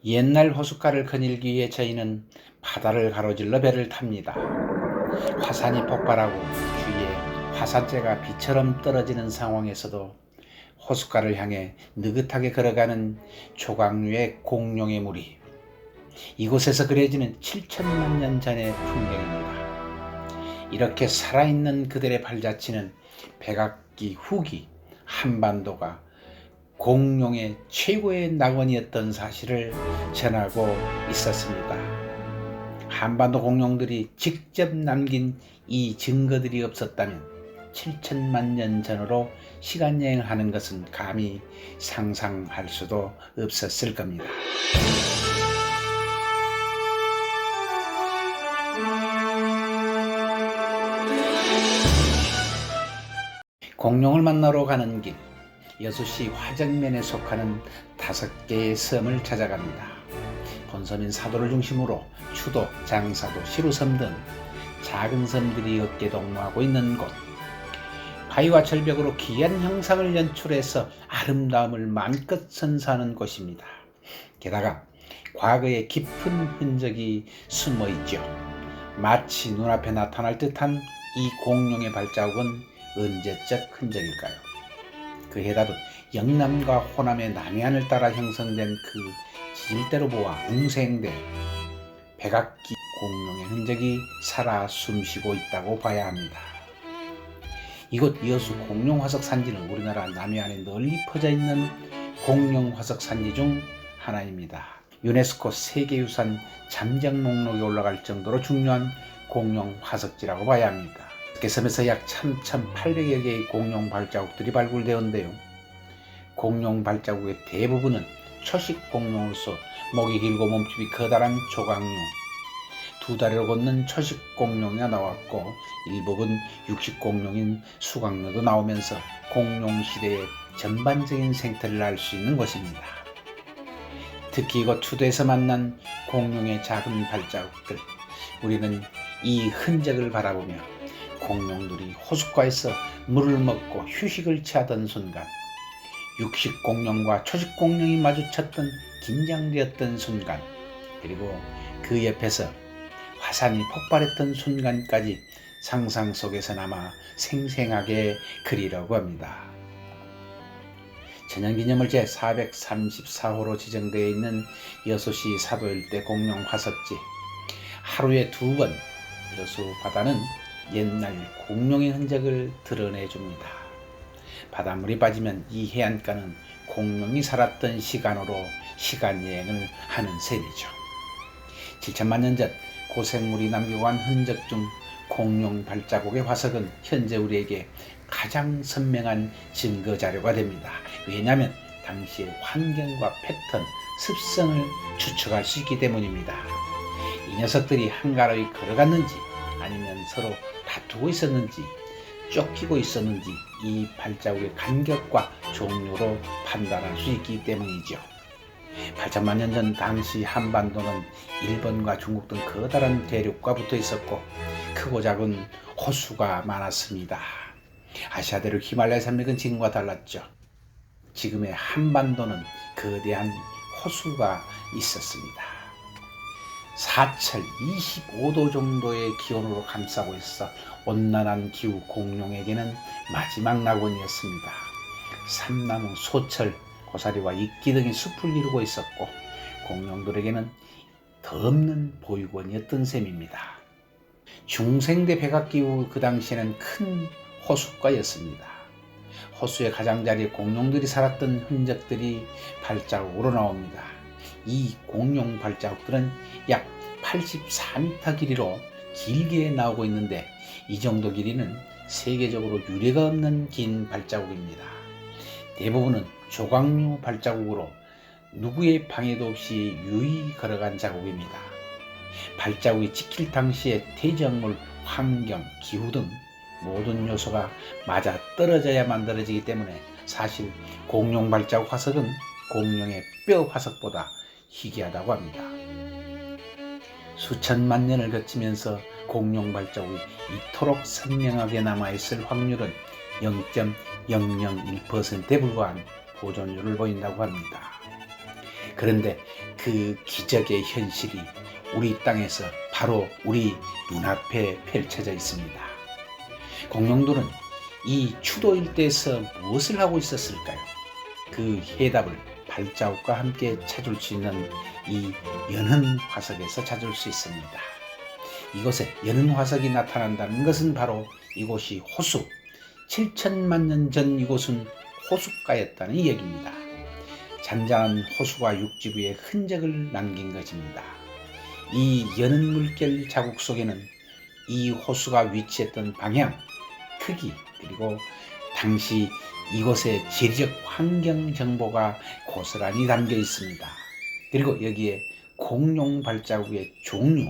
옛날 호숫가를 거닐기 위해 저희는 바다를 가로질러 배를 탑니다. 화산이 폭발하고 주위에 화산재가 비처럼 떨어지는 상황에서도 호숫가를 향해 느긋하게 걸어가는 조각류의 공룡의 무리. 이곳에서 그려지는 7천만 년 전의 풍경입니다. 이렇게 살아있는 그들의 발자취는 백악기 후기 한반도가 공룡의 최고의 낙원이었던 사실을 전하고 있었습니다. 한반도 공룡들이 직접 남긴 이 증거들이 없었다면 7천만 년 전으로 시간여행을 하는 것은 감히 상상할 수도 없었을 겁니다. 공룡을 만나러 가는 길, 여수시 화정면에 속하는 5개의 섬을 찾아갑니다. 본섬인 사도를 중심으로 추도, 장사도, 시루섬 등 작은 섬들이 어깨 동무하고 있는 곳. 바위와 절벽으로 귀한 형상을 연출해서 아름다움을 마음껏 선사하는 곳입니다. 게다가 과거의 깊은 흔적이 숨어 있죠. 마치 눈앞에 나타날 듯한 이 공룡의 발자국은 언제적 흔적일까요? 그 해답은 영남과 호남의 남해안을 따라 형성된 그 지질대로 보아 웅생된 백악기 공룡의 흔적이 살아 숨쉬고 있다고 봐야 합니다. 이곳 여수 공룡화석 산지는 우리나라 남해안에 널리 퍼져 있는 공룡화석 산지 중 하나입니다. 유네스코 세계유산 잠정 목록에 올라갈 정도로 중요한 공룡화석지라고 봐야 합니다. 섬에서 약 3,800여 개의 공룡 발자국들이 발굴되었는데요. 공룡 발자국의 대부분은 초식 공룡으로서 목이 길고 몸집이 커다란 조각류, 2다리로 걷는 초식 공룡이 나왔고 일부분 육식 공룡인 수각류도 나오면서 공룡 시대의 전반적인 생태를 알 수 있는 곳입니다. 특히 이곳 추도에서 만난 공룡의 작은 발자국들, 우리는 이 흔적을 바라보며 공룡들이 호숫가에서 물을 먹고 휴식을 취하던 순간, 육식 공룡과 초식 공룡이 마주쳤던 긴장되었던 순간, 그리고 그 옆에서 화산이 폭발했던 순간까지 상상 속에서 남아 생생하게 그리려고 합니다. 천연기념물 제434호로 지정되어 있는 여수시 사도 일대 공룡 화석지. 하루에 2번 여수 바다는 옛날 공룡의 흔적을 드러내줍니다. 바닷물이 빠지면 이 해안가는 공룡이 살았던 시간으로 시간여행을 하는 셈이죠. 7천만 년 전 고생물이 남기고 간 흔적 중 공룡 발자국의 화석은 현재 우리에게 가장 선명한 증거 자료가 됩니다. 왜냐하면 당시의 환경과 패턴, 습성을 추측할 수 있기 때문입니다. 이 녀석들이 한가로이 걸어갔는지 아니면 서로 다투고 있었는지 쫓기고 있었는지 이 발자국의 간격과 종류로 판단할 수 있기 때문이죠. 8천만 년 전 당시 한반도는 일본과 중국 등 커다란 대륙과 붙어 있었고 크고 작은 호수가 많았습니다. 아시아 대륙 히말라야 산맥은 지금과 달랐죠. 지금의 한반도는 거대한 호수가 있었습니다. 사철 25도 정도의 기온으로 감싸고 있어 온난한 기후 공룡에게는 마지막 낙원이었습니다. 삼나무, 소철, 고사리와 이끼 등이 숲을 이루고 있었고 공룡들에게는 더 없는 보육원이었던 셈입니다. 중생대 백악기 후 그 당시에는 큰 호숫가였습니다. 호수의 가장자리에 공룡들이 살았던 흔적들이 발자국으로 나옵니다. 이 공룡 발자국들은 약 84m 길이로 길게 나오고 있는데 이 정도 길이는 세계적으로 유례가 없는 긴 발자국입니다. 대부분은 조각류 발자국으로 누구의 방해도 없이 유유히 걸어간 자국입니다. 발자국이 찍힐 당시에 대지역물, 환경, 기후 등 모든 요소가 맞아 떨어져야 만들어지기 때문에 사실 공룡 발자국 화석은 공룡의 뼈 화석보다 희귀하다고 합니다. 수천만 년을 거치면서 공룡 발자국이 이토록 선명하게 남아있을 확률은 0.001%에 불과한 보존율을 보인다고 합니다. 그런데 그 기적의 현실이 우리 땅에서 바로 우리 눈앞에 펼쳐져 있습니다. 공룡들은 이 추도 일대에서 무엇을 하고 있었을까요? 그 해답을 발자국과 함께 찾을 수 있는 이 연흔 화석에서 찾을 수 있습니다. 이곳에 연흔 화석이 나타난다는 것은 바로 이곳이 호수, 7천만 년 전 이곳은 호숫가였다는 얘기입니다. 잔잔한 호수가 육지부에 흔적을 남긴 것입니다. 이 연흔 물결 자국 속에는 이 호수가 위치했던 방향, 크기, 그리고 당시 이곳의 지리적 환경 정보가 고스란히 담겨 있습니다. 그리고 여기에 공룡 발자국의 종류,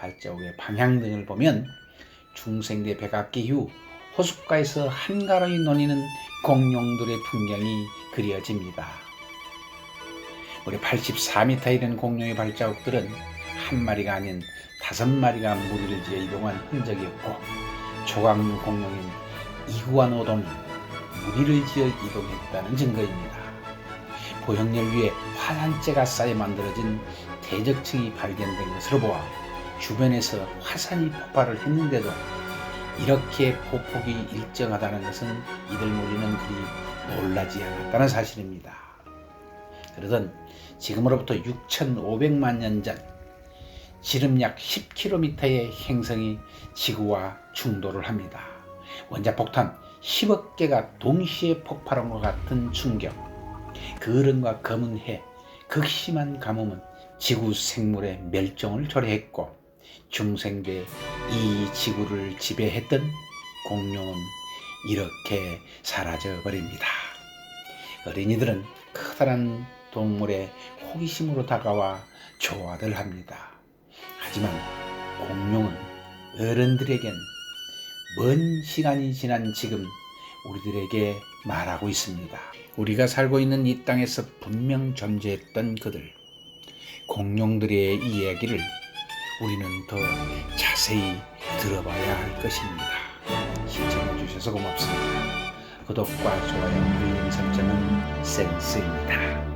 발자국의 방향 등을 보면 중생대 백악기 이후 호숫가에서 한가로이 노니는 공룡들의 풍경이 그려집니다. 무려 84m에 이른 공룡의 발자국들은 한 마리가 아닌 5마리가 무리를 지어 이동한 흔적이었고, 초강류 공룡인 이구아노돈이 무리를 지어 이동했다는 증거입니다. 보형열 위에 화산재가 쌓여 만들어진 대적층이 발견된 것으로 보아 주변에서 화산이 폭발을 했는데도 이렇게 폭폭이 일정하다는 것은 이들 무리는 그리 놀라지 않았다는 사실입니다. 그러던 지금으로부터 6,500만 년 전 지름 약 10km의 행성이 지구와 충돌을 합니다. 원자폭탄 10억 개가 동시에 폭발한 것 같은 충격, 그을음과 검은 해, 극심한 가뭄은 지구 생물의 멸종을 초래했고, 중생대 이 지구를 지배했던 공룡은 이렇게 사라져 버립니다. 어린이들은 커다란 동물의 호기심으로 다가와 좋아들 합니다. 하지만 공룡은 어른들에겐 먼 시간이 지난 지금 우리들에게 말하고 있습니다. 우리가 살고 있는 이 땅에서 분명 존재했던 그들, 공룡들의 이야기를 우리는 더 자세히 들어봐야 할 것입니다. 시청해 주셔서 고맙습니다. 구독과 좋아요, 알림 설정은 센스입니다.